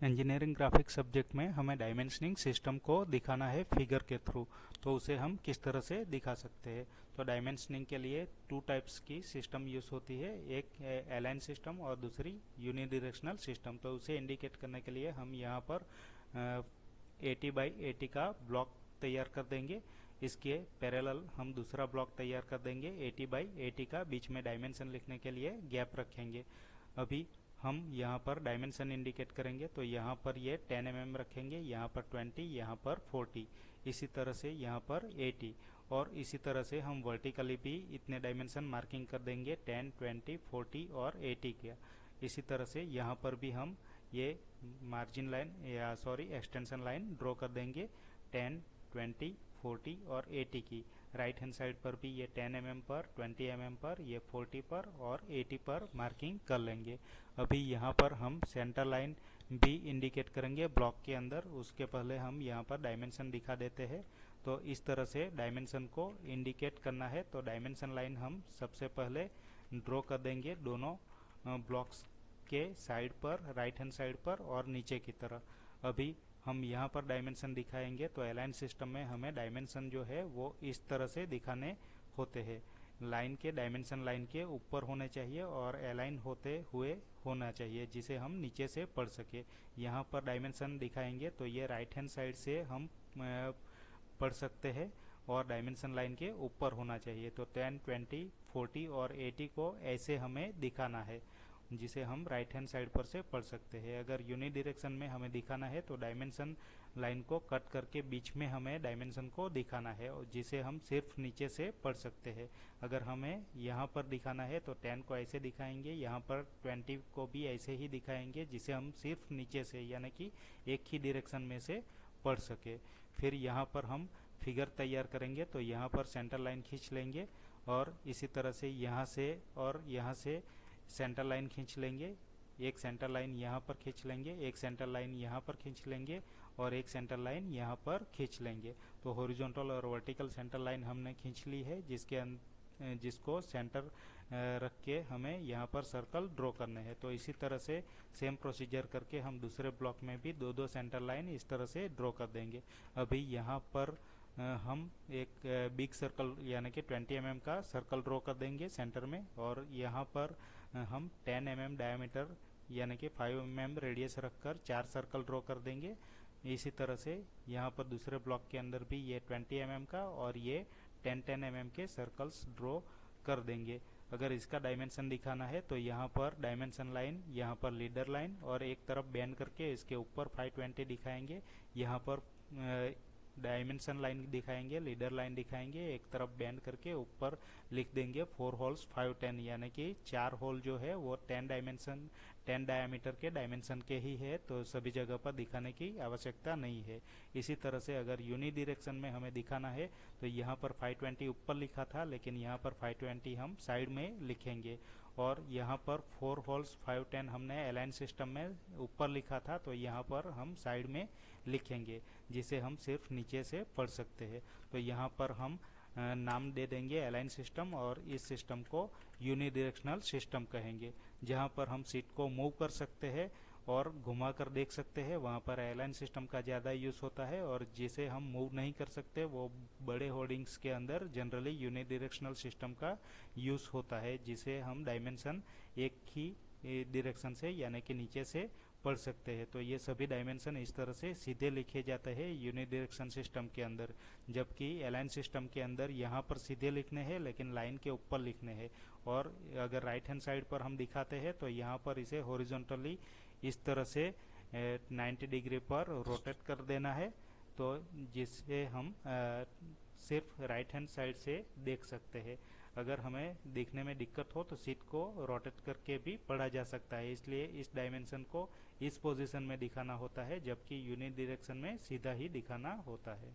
Engineering graphics subject में हमें dimensioning system को दिखाना है फिगर के थ्रू। तो उसे हम किस तरह से दिखा सकते हैं। तो डायमेंशनिंग के लिए टू टाइप्स की सिस्टम यूज होती है, एक अलाइन सिस्टम और दूसरी यूनिडायरेक्शनल सिस्टम। तो उसे इंडिकेट करने के लिए हम यहाँ पर 80x80 का ब्लॉक तैयार कर देंगे। इसके पैरेलल हम दूसरा ब्लॉक तैयार कर देंगे 80x80 का, बीच में डायमेंशन लिखने के लिए गैप रखेंगे। अभी हम यहाँ पर डायमेंशन इंडिकेट करेंगे, तो यहाँ पर ये 10 mm रखेंगे, यहाँ पर 20, यहाँ पर 40, इसी तरह से यहाँ पर 80, और इसी तरह से हम वर्टिकली भी इतने डायमेंशन मार्किंग कर देंगे 10, 20, 40 और 80 का। इसी तरह से यहाँ पर भी हम ये मार्जिन लाइन या सॉरी एक्सटेंशन लाइन ड्रॉ कर देंगे 10, 20, 40 और 80 की। राइट हैंड साइड पर भी ये 10 mm पर, 20 mm पर, ये 40 पर और 80 पर मार्किंग कर लेंगे। अभी यहाँ पर हम सेंटर लाइन भी इंडिकेट करेंगे ब्लॉक के अंदर। उसके पहले हम यहाँ पर डायमेंशन दिखा देते हैं। तो इस तरह से डायमेंशन को इंडिकेट करना है। तो डायमेंशन लाइन हम सबसे पहले ड्रॉ कर देंगे दोनों ब्लॉक्स के साइड पर, राइट हैंड साइड पर और नीचे की तरफ। अभी हम यहाँ पर डायमेंशन दिखाएंगे, तो अलाइन सिस्टम में हमें डायमेंशन जो है वो इस तरह से दिखाने होते हैं। लाइन के डायमेंशन लाइन के ऊपर होने चाहिए और अलाइन होते हुए होना चाहिए, जिसे हम नीचे से पढ़ सके। यहाँ पर डायमेंशन दिखाएंगे तो ये राइट हैंड साइड से हम पढ़ सकते हैं और डायमेंशन लाइन के ऊपर होना चाहिए। तो 10, 20, 40 और 80 को ऐसे हमें दिखाना है, जिसे हम राइट हैंड साइड पर से पढ़ सकते हैं। अगर यूनिट डायरेक्शन में हमें दिखाना है तो डायमेंशन लाइन को कट करके बीच में हमें डायमेंशन को दिखाना है, और जिसे हम सिर्फ नीचे से पढ़ सकते हैं। अगर हमें यहाँ पर दिखाना है तो 10 को ऐसे दिखाएंगे, यहाँ पर 20 को भी ऐसे ही दिखाएंगे, जिसे हम सिर्फ नीचे से यानी कि एक ही डायरेक्शन में से पढ़ सके। फिर यहाँ पर हम फिगर तैयार करेंगे, तो यहाँ पर सेंटर लाइन खींच लेंगे और इसी तरह से यहाँ से और यहाँ से सेंटर लाइन खींच लेंगे। एक सेंटर लाइन यहाँ पर खींच लेंगे, एक सेंटर लाइन यहाँ पर खींच लेंगे और एक सेंटर लाइन यहाँ पर खींच लेंगे। तो हॉरिजॉन्टल और वर्टिकल सेंटर लाइन हमने खींच ली है, जिसको सेंटर रख के हमें यहाँ पर सर्कल ड्रॉ करने हैं। तो इसी तरह से सेम प्रोसीजर करके हम दूसरे ब्लॉक में भी दो सेंटर लाइन इस तरह से ड्रॉ कर देंगे। अभी यहाँ पर हम एक बिग सर्कल यानी कि 20 mm का सर्कल ड्रॉ कर देंगे सेंटर में, और यहाँ पर हम 10 mm डायमीटर यानी कि 5 mm रेडियस रखकर 4 सर्कल ड्रॉ कर देंगे। इसी तरह से यहाँ पर दूसरे ब्लॉक के अंदर भी ये 20 mm का और ये 10 mm के सर्कल्स ड्रॉ कर देंगे। अगर इसका डायमेंशन दिखाना है तो यहाँ पर डायमेंशन लाइन, यहाँ पर लीडर लाइन और एक तरफ बेंड करके इसके ऊपर 520 दिखाएंगे। यहाँ पर डायमेंशन लाइन दिखाएंगे, लीडर लाइन दिखाएंगे, एक तरफ बेंड करके ऊपर लिख देंगे 4 होल्स 510, यानी कि 4 होल जो है वो 10 डायमीटर के डायमेंशन के ही है। तो सभी जगह पर दिखाने की आवश्यकता नहीं है। इसी तरह से अगर यूनिट डायरेक्शन में हमें दिखाना है तो यहाँ पर 520 ऊपर लिखा था, लेकिन यहाँ पर 520 हम साइड में लिखेंगे। और यहाँ पर 4 होल्स 510 हमने अलाइन सिस्टम में ऊपर लिखा था, तो यहाँ पर हम साइड में लिखेंगे, जिसे हम सिर्फ नीचे से पढ़ सकते हैं। तो यहाँ पर हम नाम दे देंगे अलाइन सिस्टम, और इस सिस्टम को यूनिडायरेक्शनल सिस्टम कहेंगे। जहाँ पर हम सीट को मूव कर सकते हैं और घुमा कर देख सकते हैं, वहाँ पर अलाइन सिस्टम का ज़्यादा यूज़ होता है। और जिसे हम मूव नहीं कर सकते वो बड़े होर्डिंग्स के अंदर जनरली यूनिडायरेक्शनल सिस्टम का यूज़ होता है, जिसे हम डायमेंशन एक ही डायरेक्शन से यानी कि नीचे से पढ़ सकते हैं। तो ये सभी डायमेंशन इस तरह से सीधे लिखे जाते हैं यूनिडायरेक्शन सिस्टम के अंदर, जबकि अलाइन सिस्टम के अंदर यहाँ पर सीधे लिखने हैं लेकिन लाइन के ऊपर लिखने हैं। और अगर राइट हैंड साइड पर हम दिखाते हैं तो यहाँ पर इसे हॉरिजॉन्टली इस तरह से 90 डिग्री पर रोटेट कर देना है, तो जिससे हम सिर्फ राइट हैंड साइड से देख सकते हैं। अगर हमें देखने में दिक्कत हो तो सीट को रोटेट करके भी पढ़ा जा सकता है, इसलिए इस डायमेंशन को इस पोजीशन में दिखाना होता है, जबकि यूनिट डायरेक्शन में सीधा ही दिखाना होता है।